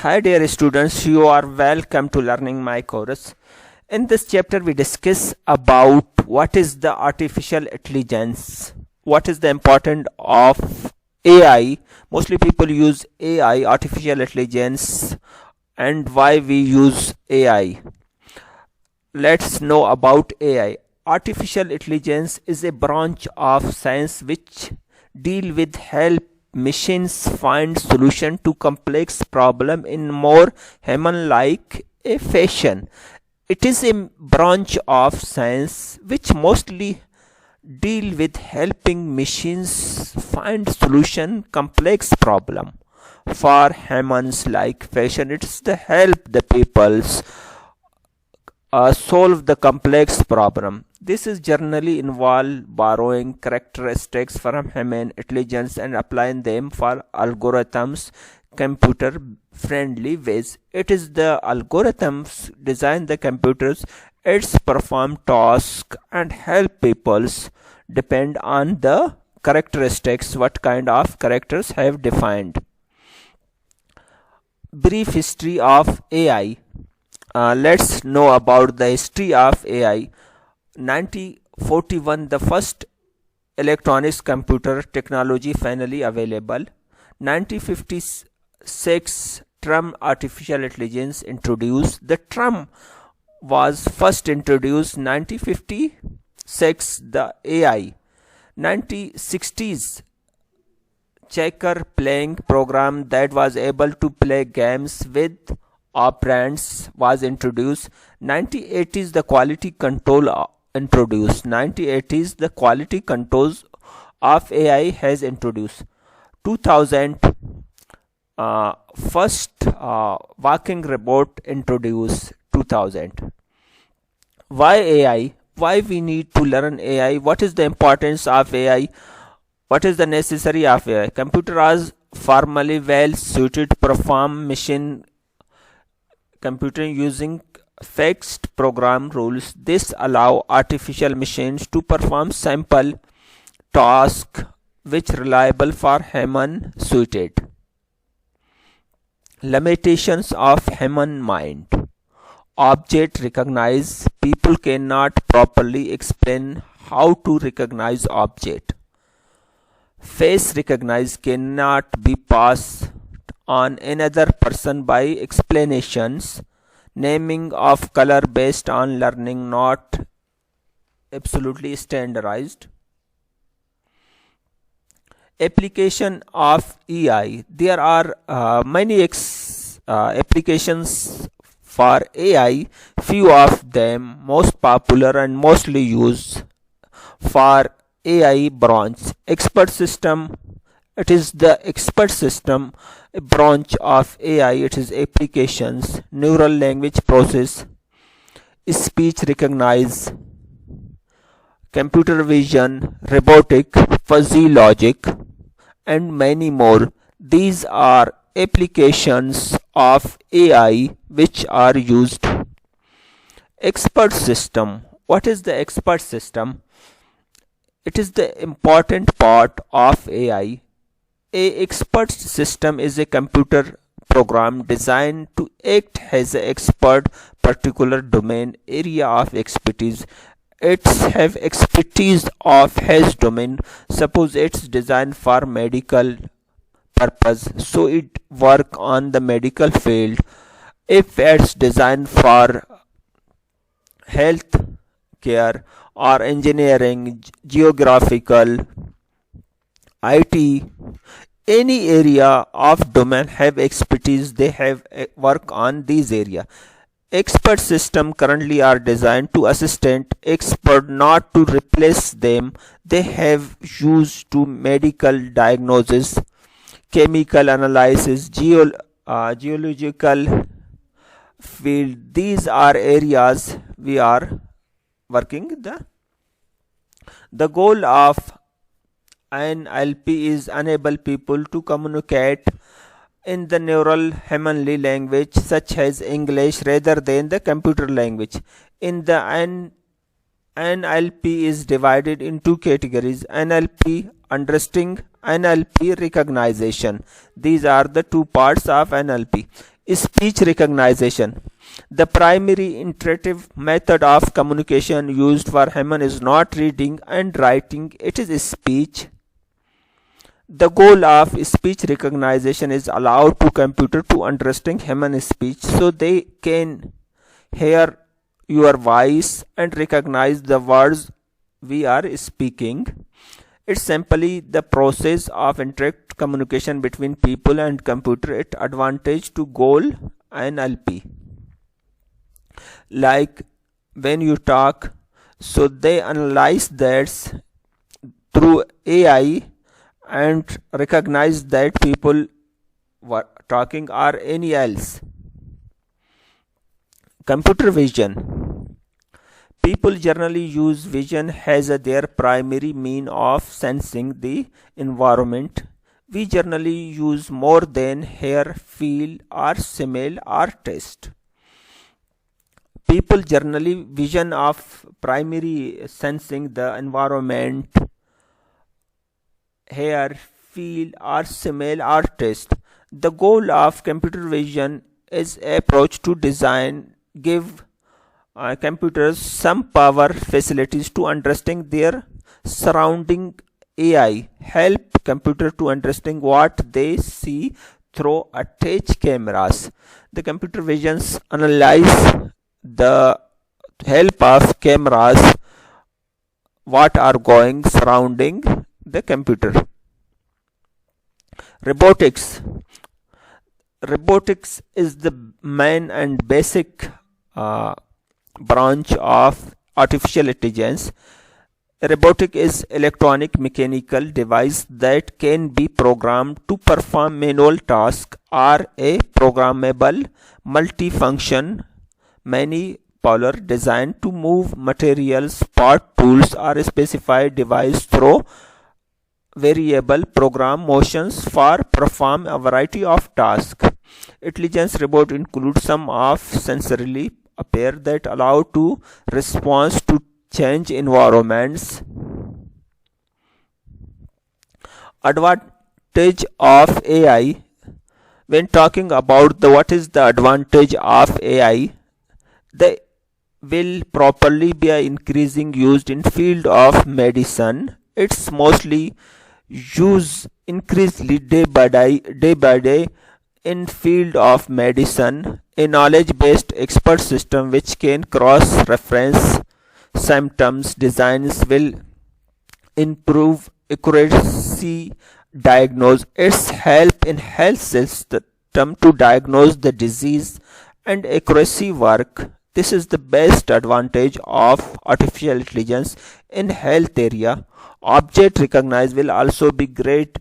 Hi dear students, you are welcome to learning my course. In this chapter we discuss about what is the artificial intelligence, what is the importance of AI. Mostly people use AI, artificial intelligence, and why we use AI. Let's know about AI. Artificial intelligence is a branch of science which deal with help machines find solution to complex problem in more human-like a fashion. It is a branch of science which mostly deal with helping machines find solution complex problem for humans like fashion. It's the help the peoples solve the complex problem. This is generally involve borrowing characteristics from human intelligence and applying them for algorithms computer friendly ways. It is the algorithms design the computers, it's perform tasks and help peoples depend on the characteristics what kind of characters have defined. Brief history of AI. Let's know about the history of AI. 1941, the first electronics computer technology finally available. 1956, term artificial intelligence introduced. The term was first introduced 1956, the AI. 1960s, checker playing program that was able to play games with operands was introduced. 1980s, the quality control introduced. 1980s, the quality controls of AI has introduced. 2000, first walking robot introduced. 2000. Why AI? Why we need to learn AI? What is the importance of AI? What is the necessary of AI? Computer are formally well suited to perform machine computing using fixed program rules. This allow artificial machines to perform simple tasks which reliable for human suited. Limitations of human mind. Object recognize. People cannot properly explain how to recognize object. Face recognize cannot be passed on another person by explanations. Naming of color based on learning not absolutely standardized. Application of AI. There are many applications for AI. Few of them most popular and mostly used for AI branch. Expert system. It is the expert system, a branch of AI. It is applications, neural language process, speech recognize, computer vision, robotic, fuzzy logic, and many more. These are applications of AI which are used. Expert system. What is the expert system? It is the important part of AI. A expert system is a computer program designed to act as an expert particular domain area of expertise. It's have expertise of his domain. Suppose it's designed for medical purpose, so it work on the medical field. If it's designed for health care or engineering, geographical, IT, any area of domain have expertise, they have work on these area. Expert system currently are designed to assistant expert, not to replace them. They have used to medical diagnosis, chemical analysis, geological field. These are areas we are working. The goal of NLP is enable people to communicate in the neural humanly language such as English rather than the computer language. In the NLP is divided in two categories: NLP understanding, NLP recognition. These are the two parts of NLP. Speech recognition. The primary interactive method of communication used for human is not reading and writing, it is speech. The goal of speech recognition is allowed to computer to understand human speech so they can hear your voice and recognize the words we are speaking. It's simply the process of indirect communication between people and computer at advantage to goal NLP. Like when you talk, so they analyze that through AI and recognize that people were talking or any else. Computer vision. People generally use vision as their primary mean of sensing the environment. We generally use more than hear, feel, or smell or taste. People generally vision of primary sensing the environment, hear, feel, or smell or taste. The goal of computer vision is approach to design give computers some power facilities to understand their surrounding. AI help computer to understand what they see through attached cameras. The computer visions analyze the help of cameras what are going surrounding the computer. Robotics is the main and basic branch of artificial intelligence. Robotic is electronic mechanical device that can be programmed to perform manual tasks or a programmable multifunction manipular designed to move materials, part tools or specified device through variable program motions for perform a variety of tasks. Intelligence robot includes some of sensorily appear that allow to respond to change environments. Advantage of AI. When talking about what is the advantage of AI, they will properly be increasing used in field of medicine. It's mostly used increasingly day by day in field of medicine. A knowledge based expert system which can cross reference symptoms designs will improve accuracy diagnose. Its help in health system to diagnose the disease and accuracy work. This is the best advantage of artificial intelligence in health area. Object recognize will also be great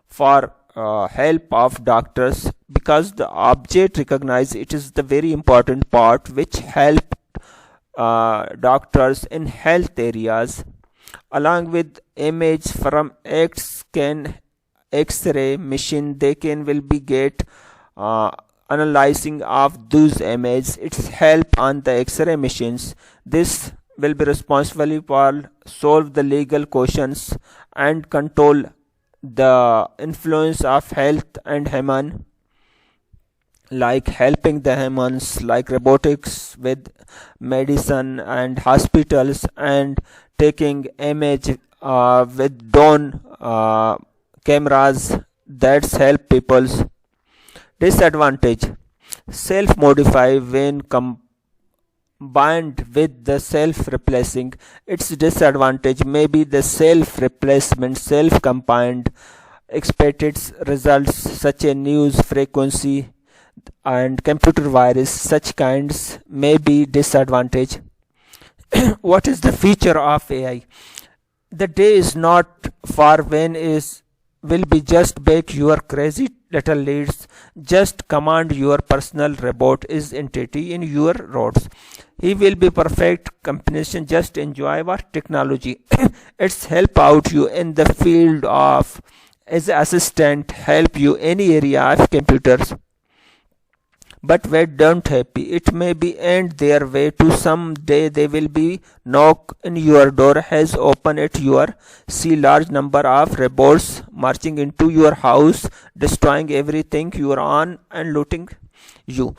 for help of doctors, because the object recognize it is the very important part which help doctors in health areas. Along with image from X-scan X-ray machine, they can will be get analyzing of those images. Its help on the X-ray machines. This will be responsible for solve the legal questions and control the influence of health and human, like helping the humans, like robotics with medicine and hospitals, and taking image with drone cameras that's help people's. Disadvantage. Self-modify when combined with the self-replacing. Its disadvantage may be the self-replacement, self-combined expected results such as news frequency and computer virus. Such kinds may be disadvantage. What is the feature of AI? The day is not far when is will be just bake your crazy little leads. Just command your personal robot is entity in your roads. He will be perfect combination. Just enjoy our technology. It's help out you in the field of as assistant, help you any area of computers. but we don't happy. It may be end their way to someday they will be knock in your door has opened it your see large number of robots marching into your house, destroying everything you are on and looting you.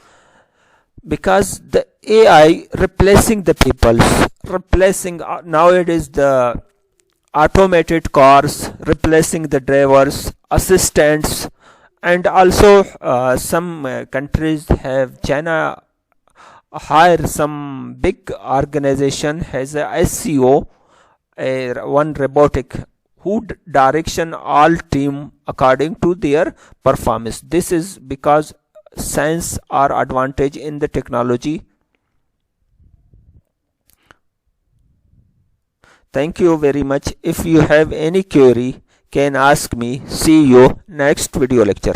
Because the AI replacing the peoples, replacing nowadays the automated cars, replacing the drivers, assistants, and also some countries have China hire some big organization has a SEO, one robotic who direction all team according to their performance. This is because science are advantage in the technology. Thank you very much. If you have any query, can ask me. See you next video lecture.